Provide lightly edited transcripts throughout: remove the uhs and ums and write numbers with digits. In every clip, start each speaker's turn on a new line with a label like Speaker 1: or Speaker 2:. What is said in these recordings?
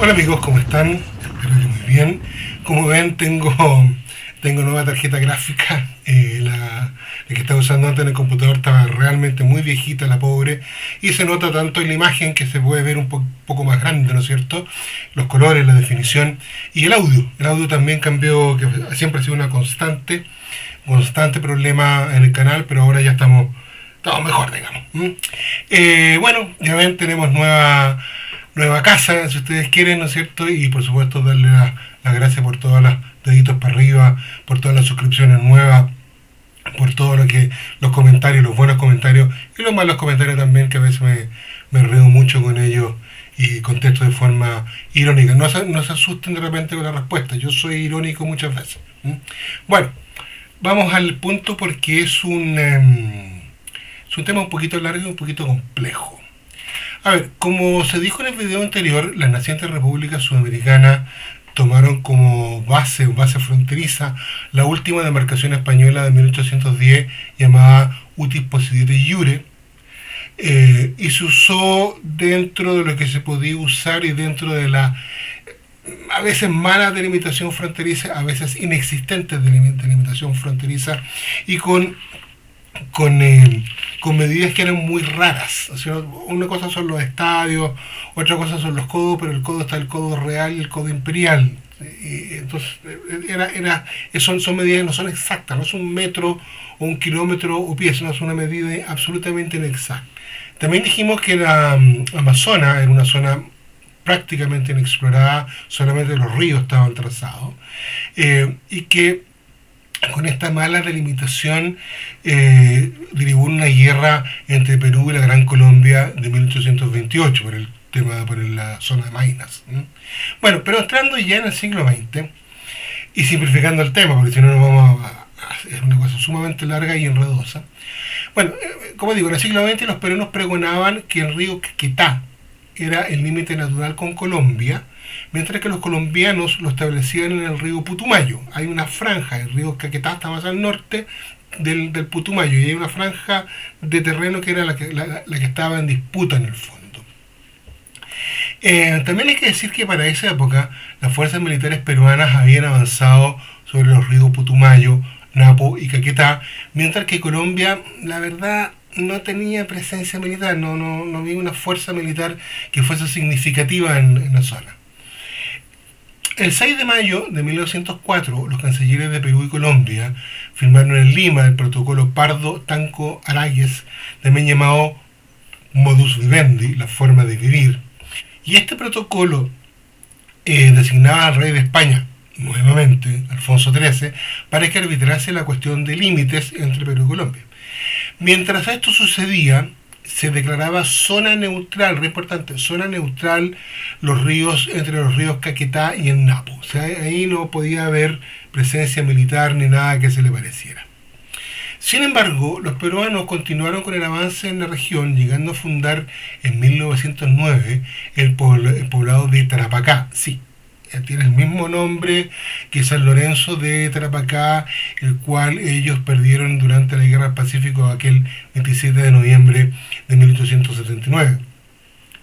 Speaker 1: Hola amigos, ¿cómo están? Espero que muy bien. Como ven, tengo nueva tarjeta gráfica. La que estaba usando antes en el computador estaba realmente muy viejita, la pobre, y se nota tanto en la imagen que se puede ver poco más grande, ¿no es cierto? Los colores, la definición y el audio. El audio también cambió, que siempre ha sido una constante problema en el canal, pero ahora ya estamos mejor, digamos. Bueno, ya ven, tenemos nueva casa, si ustedes quieren, ¿no es cierto? Y por supuesto darle las gracias por todas las deditos para arriba, por todas las suscripciones nuevas, por todo los comentarios, los buenos comentarios y los malos comentarios también, que a veces me río mucho con ellos y contesto de forma irónica. No se asusten de repente con la respuesta, yo soy irónico muchas veces. Bueno, vamos al punto porque es un tema un poquito largo y un poquito complejo. A ver, como se dijo en el video anterior, las nacientes repúblicas sudamericanas tomaron como base fronteriza la última demarcación española de 1810 llamada Utis Possidetis Iure, y se usó dentro de lo que se podía usar y dentro de la a veces mala delimitación fronteriza, a veces inexistente delimitación fronteriza, y con medidas que eran muy raras. O sea, una cosa son los estadios, otra cosa son los codos, pero el codo está el codo real y el codo imperial. Y entonces son medidas que no son exactas, no es un metro o un kilómetro o pies, no es una medida absolutamente inexacta. También dijimos que la Amazonas era una zona prácticamente inexplorada, solamente los ríos estaban trazados, y que con esta mala delimitación derivó una guerra entre Perú y la Gran Colombia de 1828 por la zona de Maynas. Bueno, pero entrando ya en el siglo XX y simplificando el tema, porque si no nos vamos es una cosa sumamente larga y enredosa. Bueno, como digo, en el siglo XX los peruanos pregonaban que el río Caquetá era el límite natural con Colombia, mientras que los colombianos lo establecían en el río Putumayo. Hay una franja, el río Caquetá está más al norte del Putumayo, y hay una franja de terreno que era la que estaba en disputa en el fondo. También hay que decir que para esa época las fuerzas militares peruanas habían avanzado sobre los ríos Putumayo, Napo y Caquetá, mientras que Colombia, la verdad, no tenía presencia militar, no había una fuerza militar que fuese significativa en la zona. El 6 de mayo de 1904, los cancilleres de Perú y Colombia firmaron en Lima el protocolo Pardo-Tanco-Arayes, también llamado Modus Vivendi, la forma de vivir. Y este protocolo designaba al rey de España, nuevamente, Alfonso XIII, para que arbitrase la cuestión de límites entre Perú y Colombia. Mientras esto sucedía, se declaraba zona neutral, re importante, zona neutral entre los ríos Caquetá y el Napo. O sea, ahí no podía haber presencia militar ni nada que se le pareciera. Sin embargo, los peruanos continuaron con el avance en la región, llegando a fundar en 1909 el poblado de Tarapacá. Sí, tiene el mismo nombre que San Lorenzo de Tarapacá, el cual ellos perdieron durante la Guerra del Pacífico aquel 27 de noviembre de 1879.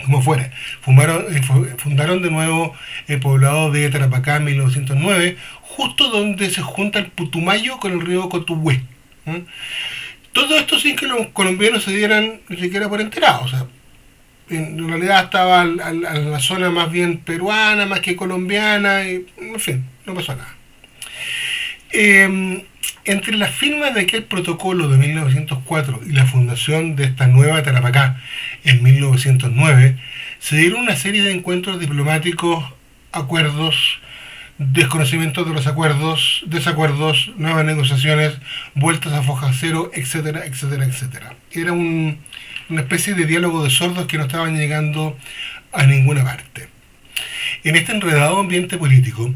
Speaker 1: Como fuera, fundaron de nuevo el poblado de Tarapacá en 1909, justo donde se junta el Putumayo con el río Cotuhue. Todo esto sin que los colombianos se dieran ni siquiera por enterados. O sea, en realidad estaba en la zona más bien peruana, más que colombiana, y en fin, no pasó nada. Entre las firmas de aquel protocolo de 1904 y la fundación de esta nueva Tarapacá en 1909, se dieron una serie de encuentros diplomáticos, acuerdos, desconocimientos de los acuerdos, desacuerdos, nuevas negociaciones, vueltas a foja cero, etcétera, etcétera, etcétera. Era una especie de diálogo de sordos que no estaban llegando a ninguna parte. En este enredado ambiente político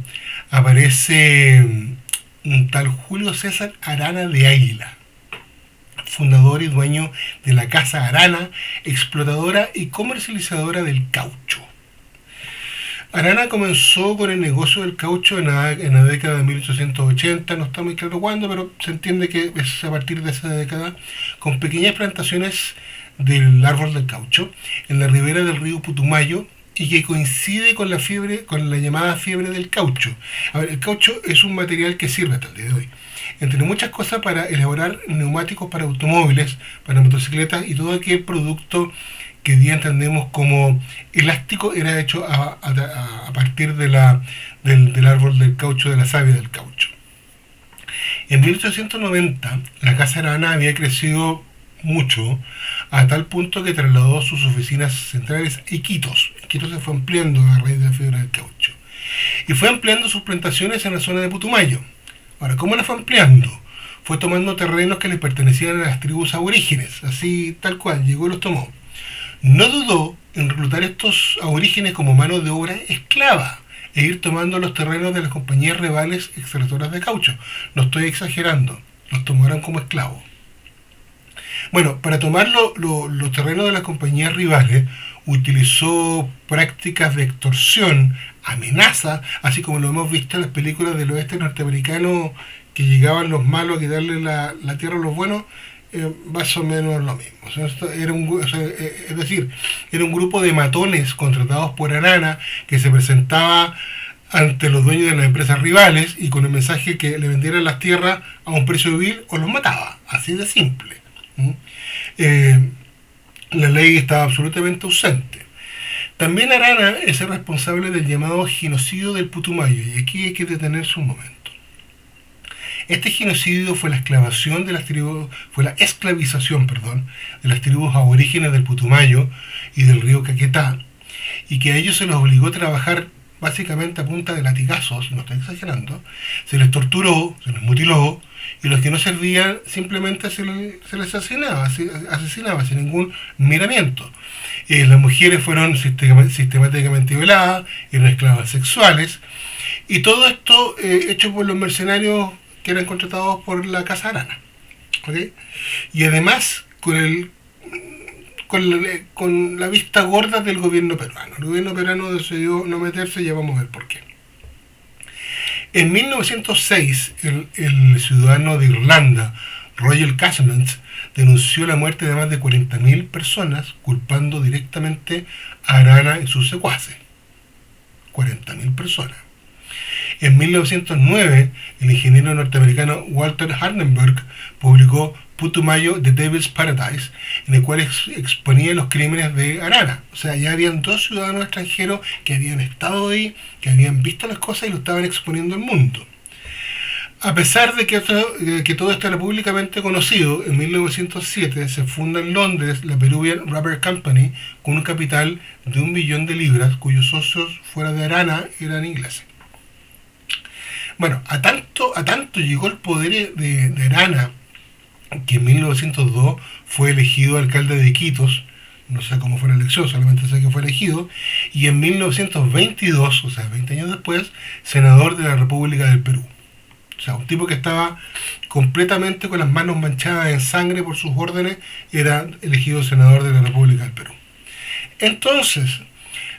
Speaker 1: aparece un tal Julio César Arana de Águila, fundador y dueño de la Casa Arana, explotadora y comercializadora del caucho. Arana comenzó con el negocio del caucho en la década de 1880, no está muy claro cuándo, pero se entiende que es a partir de esa década, con pequeñas plantaciones del árbol del caucho en la ribera del río Putumayo y que coincide con la fiebre, con la llamada fiebre del caucho. A ver, el caucho es un material que sirve hasta el día de hoy, entre muchas cosas, para elaborar neumáticos para automóviles, para motocicletas, y todo aquel producto que hoy día entendemos como elástico era hecho a partir del árbol del caucho, de la savia del caucho. En 1890 la Casa Arana había crecido mucho, a tal punto que trasladó sus oficinas centrales a Iquitos. Iquitos se fue ampliando a raíz de la fiebre del caucho. Y fue ampliando sus plantaciones en la zona de Putumayo. Ahora, ¿cómo las fue ampliando? Fue tomando terrenos que le pertenecían a las tribus aborígenes, así tal cual, llegó y los tomó. No dudó en reclutar estos aborígenes como mano de obra esclava e ir tomando los terrenos de las compañías rivales extractoras de caucho. No estoy exagerando, los tomaron como esclavos. Bueno, para tomar los terrenos de las compañías rivales, utilizó prácticas de extorsión, amenaza, así como lo hemos visto en las películas del oeste norteamericano, que llegaban los malos a quitarle la tierra a los buenos. Más o menos lo mismo. O sea, es decir, era un grupo de matones contratados por Arana, que se presentaba ante los dueños de las empresas rivales y con el mensaje que le vendieran las tierras a un precio vil o los mataba. Así de simple. La ley estaba absolutamente ausente. También Arana es el responsable del llamado genocidio del Putumayo, y aquí hay que detenerse un momento. Este genocidio fue la esclavización de las tribus, de las tribus aborígenes del Putumayo y del río Caquetá, y que a ellos se los obligó a trabajar básicamente a punta de latigazos, no estoy exagerando. Se les torturó, se les mutiló, y los que no servían simplemente se les asesinaba sin ningún miramiento. Las mujeres fueron sistemáticamente violadas, eran esclavas sexuales, y todo esto hecho por los mercenarios que eran contratados por la Casa Arana. ¿Okay? Y además con la vista gorda del gobierno peruano. El gobierno peruano decidió no meterse, y ya vamos a ver por qué. En 1906, el ciudadano de Irlanda, Roger Casement, denunció la muerte de más de 40.000 personas, culpando directamente a Arana y sus secuaces. 40.000 personas. En 1909, el ingeniero norteamericano Walter Hardenberg publicó Putumayo, The Devil's Paradise, en el cual exponía los crímenes de Arana. O sea, ya habían dos ciudadanos extranjeros que habían estado ahí, que habían visto las cosas y lo estaban exponiendo al mundo. A pesar de que todo esto era públicamente conocido, en 1907 se funda en Londres la Peruvian Rubber Company con un capital de 1 billón de libras, cuyos socios fuera de Arana eran ingleses. Bueno, a tanto llegó el poder de Arana, que en 1902 fue elegido alcalde de Iquitos. No sé cómo fue la elección, solamente sé que fue elegido, y en 1922, o sea, 20 años después, senador de la República del Perú. O sea, un tipo que estaba completamente con las manos manchadas en sangre por sus órdenes, era elegido senador de la República del Perú. Entonces,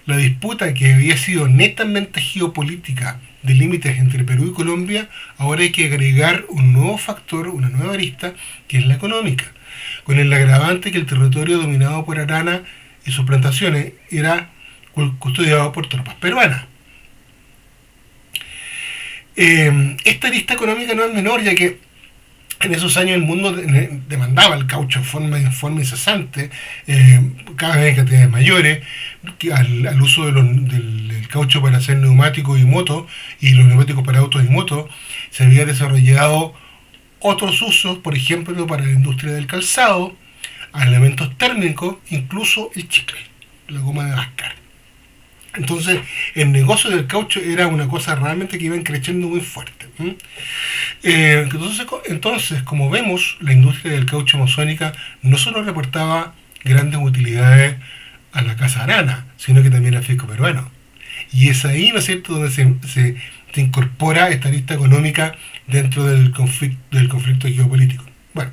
Speaker 1: la disputa que había sido netamente geopolítica de límites entre Perú y Colombia, ahora hay que agregar un nuevo factor, una nueva arista, que es la económica, con el agravante que el territorio dominado por Arana y sus plantaciones era custodiado por tropas peruanas. Esta arista económica no es menor, ya que en esos años el mundo demandaba el caucho en forma incesante, cada vez en cantidades mayores, al uso del caucho para hacer neumáticos y motos, y los neumáticos para autos y motos. Se había desarrollado otros usos, por ejemplo, para la industria del calzado, a elementos térmicos, incluso el chicle, la goma de mascar. Entonces, el negocio del caucho era una cosa realmente que iba creciendo muy fuerte. Entonces, como vemos, la industria del caucho amazónica no solo reportaba grandes utilidades a la Casa Arana, sino que también al fisco peruano. Y es ahí, ¿no es cierto?, donde se incorpora esta arista económica dentro del conflicto geopolítico. Bueno.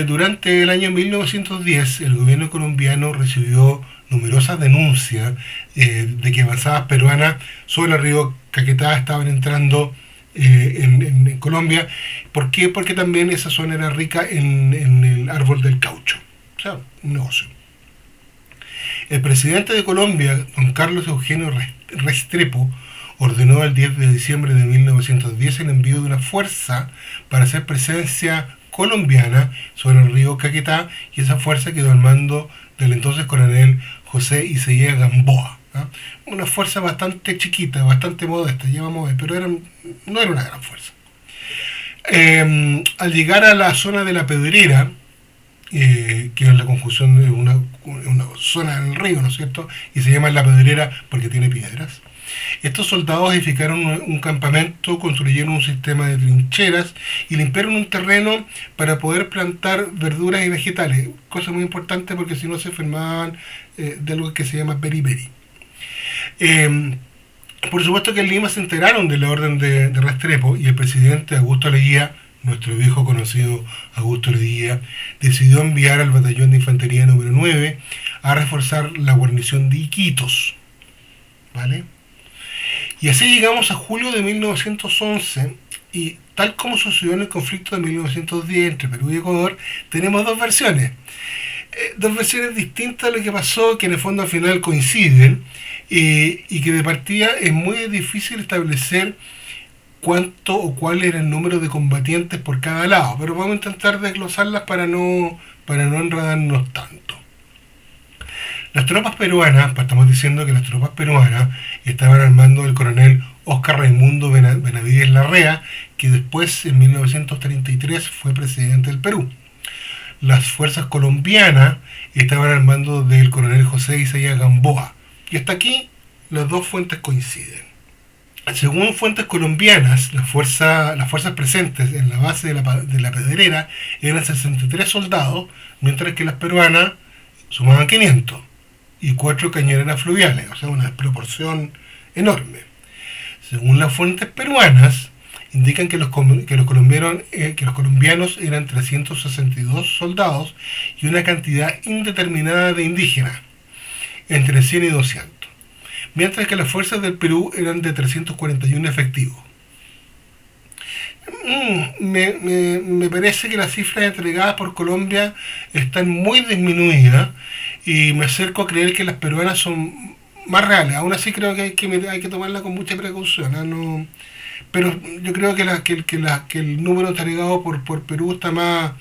Speaker 1: Durante el año 1910, el gobierno colombiano recibió numerosas denuncias de que avanzadas peruanas sobre el río Caquetá estaban entrando en Colombia. ¿Por qué? Porque también esa zona era rica en el árbol del caucho. O sea, un negocio. El presidente de Colombia, don Carlos Eugenio Restrepo, ordenó el 10 de diciembre de 1910 el envío de una fuerza para hacer presencia colombiana sobre el río Caquetá, y esa fuerza quedó al mando del entonces coronel José Isaías Gamboa. ¿Ah? Una fuerza bastante chiquita, bastante modesta, ya vamos a ver, pero no era una gran fuerza. Al llegar a la zona de la Pedrera, que es la conjunción de una zona del río, ¿no es cierto? Y se llama La Pedrera porque tiene piedras. Estos soldados edificaron un campamento, construyeron un sistema de trincheras y limpiaron un terreno para poder plantar verduras y vegetales, cosa muy importante porque si no se enfermaban de algo que se llama beriberi. Por supuesto que en Lima se enteraron de la orden de Restrepo, y el presidente Augusto Leguía, nuestro viejo conocido Augusto Leguía, decidió enviar al batallón de infantería número 9 a reforzar la guarnición de Iquitos. ¿Vale? Y así llegamos a julio de 1911, y tal como sucedió en el conflicto de 1910 entre Perú y Ecuador, tenemos dos versiones. Dos versiones distintas de lo que pasó, que en el fondo al final coinciden, y que de partida es muy difícil establecer cuánto o cuál era el número de combatientes por cada lado, pero vamos a intentar desglosarlas para no enredarnos tanto. Las tropas peruanas, estamos diciendo que las tropas peruanas estaban al mando del coronel Óscar Raimundo Benavides Larrea, que después, en 1933, fue presidente del Perú. Las fuerzas colombianas estaban al mando del coronel José Isaías Gamboa. Y hasta aquí las dos fuentes coinciden. Según fuentes colombianas, las fuerzas presentes en la base de la Pedrera eran 63 soldados, mientras que las peruanas sumaban 500 y 4 cañoneras fluviales, o sea, una proporción enorme. Según las fuentes peruanas, indican que los colombianos eran 362 soldados y una cantidad indeterminada de indígenas, entre 100 y 200, mientras que las fuerzas del Perú eran de 341 efectivos. Me parece que las cifras entregadas por Colombia están muy disminuidas, y me acerco a creer que las peruanas son más reales. Aún así creo que hay que tomarla con mucha precaución, ¿eh? No, pero yo creo que el número entregado por Perú está más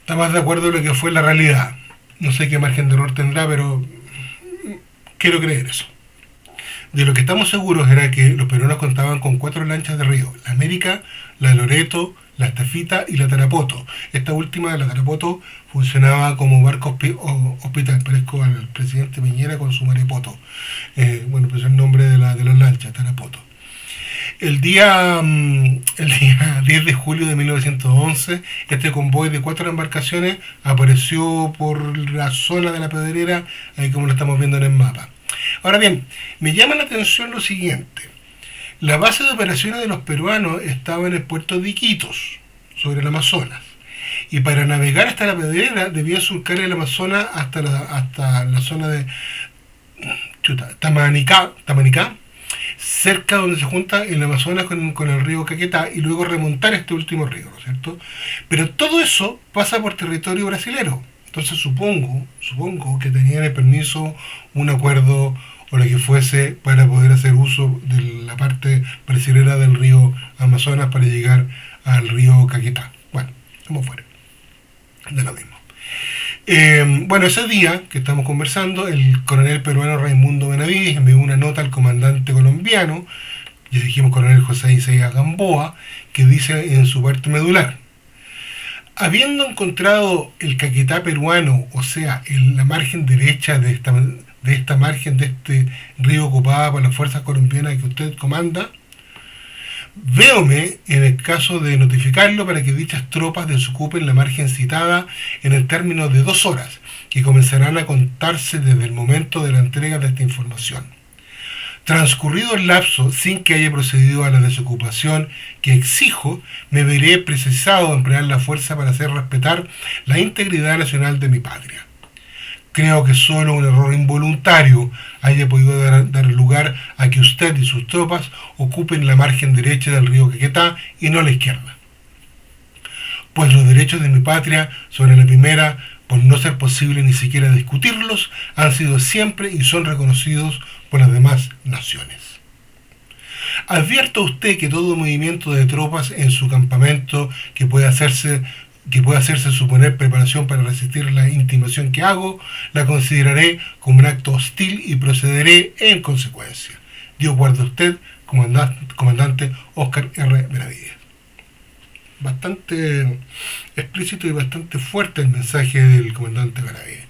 Speaker 1: de acuerdo a lo que fue la realidad. No sé qué margen de error tendrá, pero quiero creer eso. De lo que estamos seguros era que los peruanos contaban con 4 lanchas de río: la América, la Loreto, la Estafita y la Tarapoto. Esta última, la Tarapoto, funcionaba como barco hospital. Parezco al presidente Piñera con su marepoto. Bueno, pues el nombre de las lanchas, Tarapoto. El día 10 de julio de 1911, este convoy de 4 embarcaciones apareció por la zona de la Pedrera, ahí como lo estamos viendo en el mapa. Ahora bien, me llama la atención lo siguiente. La base de operaciones de los peruanos estaba en el puerto de Iquitos, sobre el Amazonas. Y para navegar hasta la Pedrera debía surcar el Amazonas hasta la zona de Tamanicá, cerca donde se junta el Amazonas con el río Caquetá, y luego remontar este último río, ¿no es cierto? Pero todo eso pasa por territorio brasilero. Entonces supongo que tenían el permiso, un acuerdo o lo que fuese para poder hacer uso de la parte brasilera del río Amazonas para llegar al río Caquetá. Bueno, como fuera, de lo mismo. Bueno, ese día que estamos conversando, el coronel peruano Raimundo Benavides envió una nota al comandante colombiano, ya dijimos coronel José Isaías Gamboa, que dice en su parte medular: habiendo encontrado el Caquetá peruano, o sea, en la margen derecha de esta margen de este río ocupada por las fuerzas colombianas que usted comanda, véome en el caso de notificarlo para que dichas tropas desocupen la margen citada en el término de 2 horas, que comenzarán a contarse desde el momento de la entrega de esta información. Transcurrido el lapso sin que haya procedido a la desocupación que exijo, me veré precisado a emplear la fuerza para hacer respetar la integridad nacional de mi patria. Creo que solo un error involuntario haya podido dar lugar a que usted y sus tropas ocupen la margen derecha del río Caquetá y no la izquierda. Pues los derechos de mi patria sobre la primera, por no ser posible ni siquiera discutirlos, han sido siempre y son reconocidos por las demás naciones. Advierto a usted que todo movimiento de tropas en su campamento que pueda hacerse suponer preparación para resistir la intimación que hago, la consideraré como un acto hostil y procederé en consecuencia. Dios guarde a usted, comandante Óscar R. Benavides. Bastante explícito y bastante fuerte el mensaje del comandante Benavides.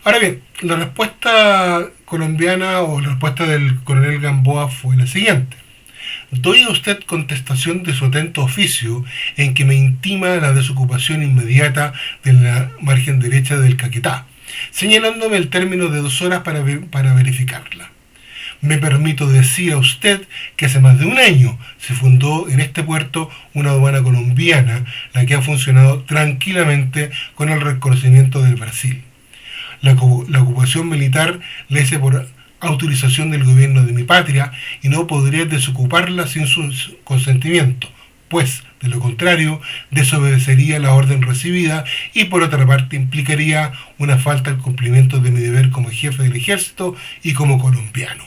Speaker 1: Ahora bien, la respuesta colombiana o la respuesta del coronel Gamboa fue la siguiente. Doy a usted contestación de su atento oficio en que me intima la desocupación inmediata de la margen derecha del Caquetá, señalándome el término de 2 horas para verificarla. Me permito decir a usted que hace más de un año se fundó en este puerto una aduana colombiana, la que ha funcionado tranquilamente con el reconocimiento del Brasil. La ocupación militar le hice por autorización del gobierno de mi patria y no podría desocuparla sin su consentimiento, pues, de lo contrario, desobedecería la orden recibida y por otra parte implicaría una falta al cumplimiento de mi deber como jefe del ejército y como colombiano.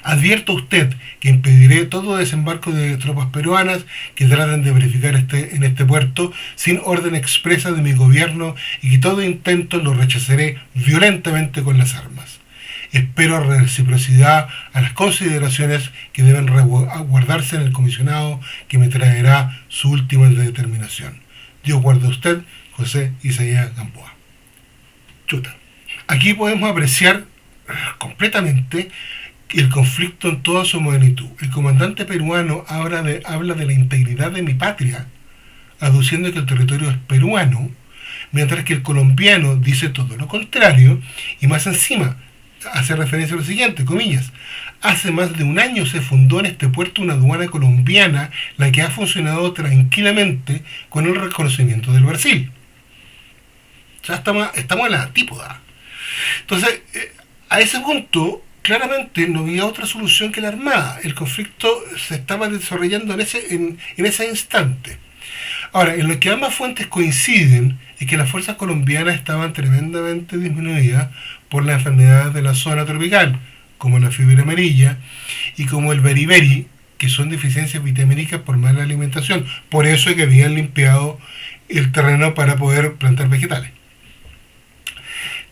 Speaker 1: Advierto a usted que impediré todo desembarco de tropas peruanas que traten de verificar en este puerto sin orden expresa de mi gobierno y que todo intento lo rechazaré violentamente con las armas. Espero reciprocidad a las consideraciones que deben guardarse en el comisionado que me traerá su última determinación. Dios guarde a usted, José Isaías Gamboa. Chuta. Aquí podemos apreciar completamente el conflicto en toda su magnitud. El comandante peruano habla de la integridad de mi patria, aduciendo que el territorio es peruano, mientras que el colombiano dice todo lo contrario y más encima hace referencia a lo siguiente, comillas, hace más de un año se fundó en este puerto una aduana colombiana, la que ha funcionado tranquilamente con el reconocimiento del Brasil. O sea, estamos en la antípoda. Entonces, a ese punto, claramente no había otra solución que la armada. El conflicto se estaba desarrollando en ese instante. Ahora, en lo que ambas fuentes coinciden es que las fuerzas colombianas estaban tremendamente disminuidas por las enfermedades de la zona tropical, como la fiebre amarilla y como el beriberi, que son deficiencias vitamínicas por mala alimentación. Por eso es que habían limpiado el terreno para poder plantar vegetales.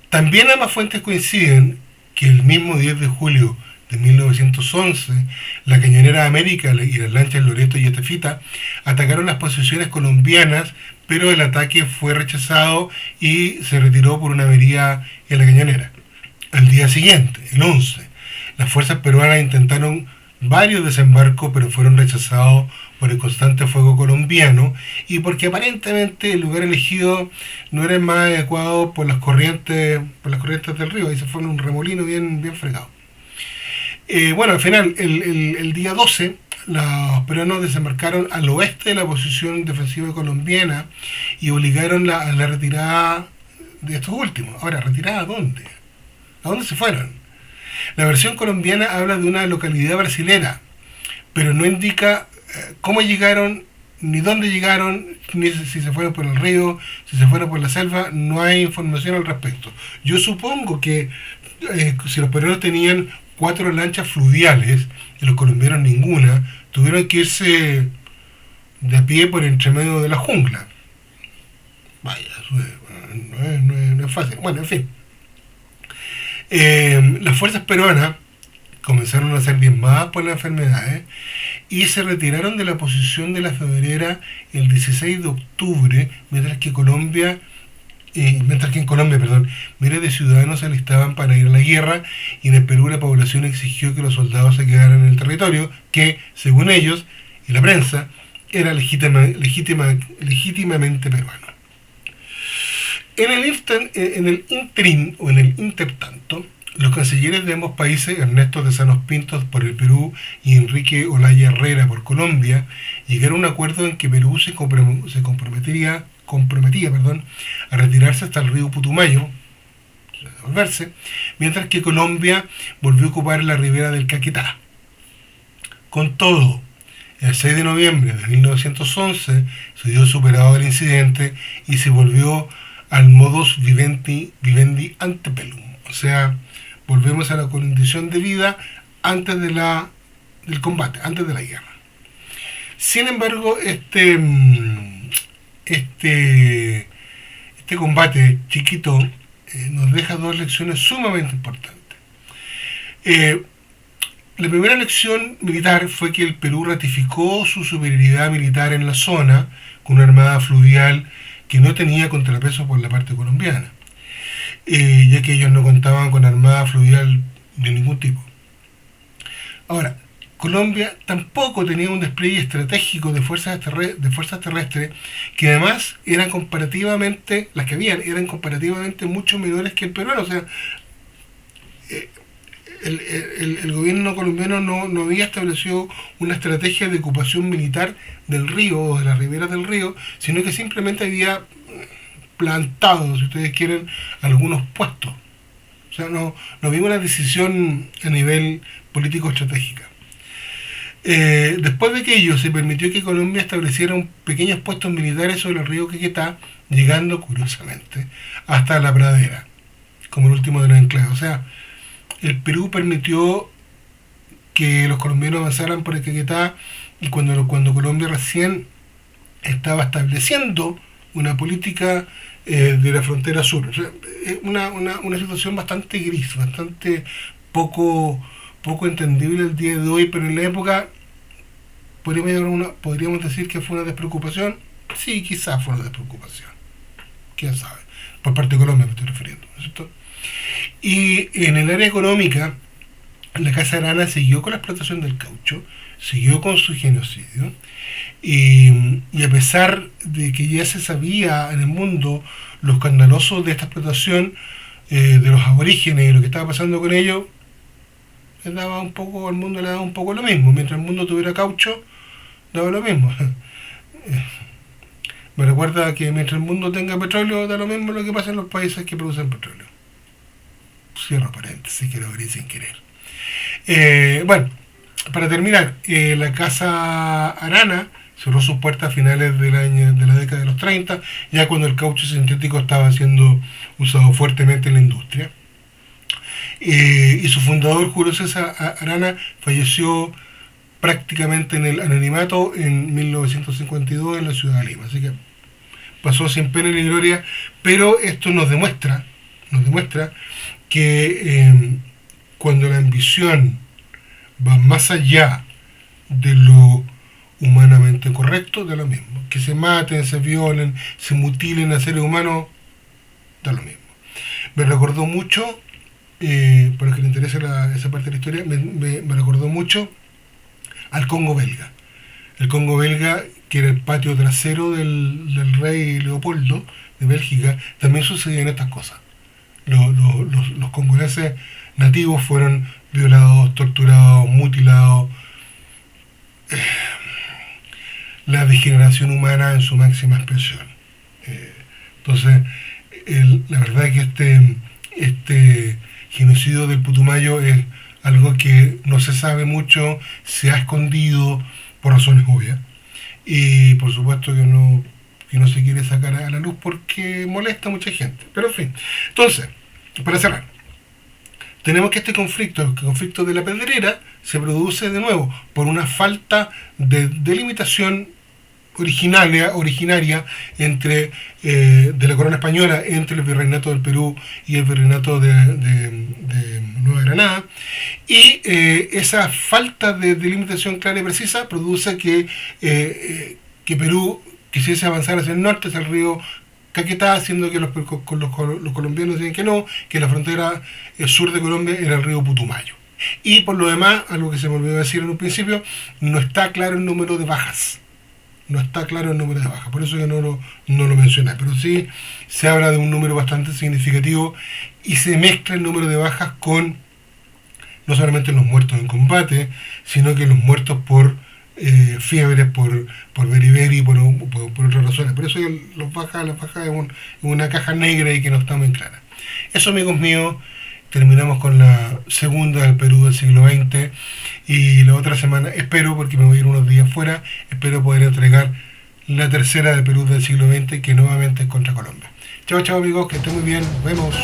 Speaker 1: También ambas fuentes coinciden que el mismo 10 de julio de 1911, la cañonera América y las lanchas Loreto y Estefita atacaron las posiciones colombianas, pero el ataque fue rechazado y se retiró por una avería en la cañonera. Al día siguiente, el 11, las fuerzas peruanas intentaron varios desembarcos, pero fueron rechazados por el constante fuego colombiano y porque aparentemente el lugar elegido no era el más adecuado por las corrientes del río, y se fue en un remolino bien fregado. Bueno, al final, el día 12, los peruanos desembarcaron al oeste de la posición defensiva colombiana y obligaron a la retirada de estos últimos. Ahora, ¿retirada a dónde? ¿A dónde se fueron? La versión colombiana habla de una localidad brasilera, pero no indica cómo llegaron, ni dónde llegaron, ni si se fueron por el río, si se fueron por la selva. No hay información al respecto. Yo supongo que si los peruanos tenían 4 lanchas fluviales y los colombianos ninguna, tuvieron que irse de a pie por entre medio de la jungla. Vaya, no es fácil. Bueno, en fin. Las fuerzas peruanas comenzaron a ser diezmadas por las enfermedades y se retiraron de la posición de la febrera el 16 de octubre, mientras que en Colombia, miles de ciudadanos se alistaban para ir a la guerra, y en el Perú la población exigió que los soldados se quedaran en el territorio, que, según ellos y la prensa, era legítimamente peruano. En el interín o en el intertanto, los cancilleres de ambos países, Ernesto Tezanos Pintos por el Perú y Enrique Olaya Herrera por Colombia, llegaron a un acuerdo en que Perú se comprometía a retirarse hasta el río Putumayo, de devolverse, mientras que Colombia volvió a ocupar la ribera del Caquetá. Con todo, el 6 de noviembre de 1911 se dio superado el incidente y se volvió al modus vivendi ante bellum. O sea, volvemos a la condición de vida antes del combate, antes de la guerra. Sin embargo, este combate chiquito nos deja dos lecciones sumamente importantes. La primera lección militar fue que el Perú ratificó su superioridad militar en la zona con una armada fluvial que no tenía contrapeso por la parte colombiana, ya que ellos no contaban con armada fluvial de ningún tipo. Ahora, Colombia tampoco tenía un despliegue estratégico de fuerzas terrestres que además eran comparativamente, las que habían, eran comparativamente mucho menores que el peruano. O sea, el gobierno colombiano no había establecido una estrategia de ocupación militar del río o de las riberas del río, sino que simplemente había plantado, si ustedes quieren, algunos puestos. O sea, no había una decisión a nivel político-estratégica. Después de aquello se permitió que Colombia estableciera pequeños puestos militares sobre el río Caquetá, llegando curiosamente hasta la pradera, como el último de los enclaves. O sea, el Perú permitió que los colombianos avanzaran por el Caquetá y cuando Colombia recién estaba estableciendo una política de la frontera sur. O sea, una situación bastante gris, bastante poco entendible el día de hoy, pero en la época podríamos decir que fue una despreocupación. Sí, quizás fue una despreocupación, quién sabe, por parte de Colombia me estoy refiriendo, ¿no es cierto? Y en el área económica, la Casa Arana siguió con la explotación del caucho, siguió con su genocidio, y a pesar de que ya se sabía en el mundo lo escandaloso de esta explotación de los aborígenes y lo que estaba pasando con ellos, al mundo le daba un poco lo mismo. Mientras el mundo tuviera caucho, daba lo mismo. Me recuerda que mientras el mundo tenga petróleo, da lo mismo lo que pasa en los países que producen petróleo. Cierro paréntesis, que lo abrí sin querer. Bueno, para terminar, la Casa Arana cerró sus puertas a finales de la década de los 30, ya cuando el caucho sintético estaba siendo usado fuertemente en la industria. Y su fundador, Julio César Arana, falleció prácticamente en el anonimato en 1952 en la ciudad de Lima. Así que pasó sin pena ni gloria, pero esto nos demuestra que cuando la ambición va más allá de lo humanamente correcto, da lo mismo. Que se maten, se violen, se mutilen a seres humanos, da lo mismo. Me recordó mucho, para que le interese esa parte de la historia, me recordó mucho al Congo belga. El Congo belga, que era el patio trasero del rey Leopoldo de Bélgica, también sucedían estas cosas. Los congoleses nativos fueron violados, torturados, mutilados. La degeneración humana en su máxima expresión. Entonces, la verdad es que este genocidio del Putumayo es algo que no se sabe mucho, se ha escondido por razones obvias, y por supuesto que no se quiere sacar a la luz porque molesta a mucha gente. Pero en fin, entonces, para cerrar, tenemos que el conflicto de la Pedrera, se produce de nuevo por una falta de delimitación originaria entre de la corona española entre el virreinato del Perú y el virreinato de Nueva Granada, y esa falta de delimitación clara y precisa produce que Perú quisiese avanzar hacia el norte, hacia el río Caquetá, haciendo que los colombianos decían que no, que la frontera sur de Colombia era el río Putumayo. Y por lo demás, algo que se me olvidó decir en un principio, no está claro el número de bajas. Por eso que no lo mencioné, pero sí se habla de un número bastante significativo y se mezcla el número de bajas con no solamente los muertos en combate, sino que los muertos por fiebres por beriberi y por otras razones. Por eso las baja en una caja negra y que no está muy clara. Eso, amigos míos, terminamos con la segunda del Perú del siglo XX y la otra semana espero, porque me voy a ir unos días fuera, espero poder entregar la tercera del Perú del siglo XX, que nuevamente es contra Colombia. Chao, chao, amigos, que estén muy bien, nos vemos.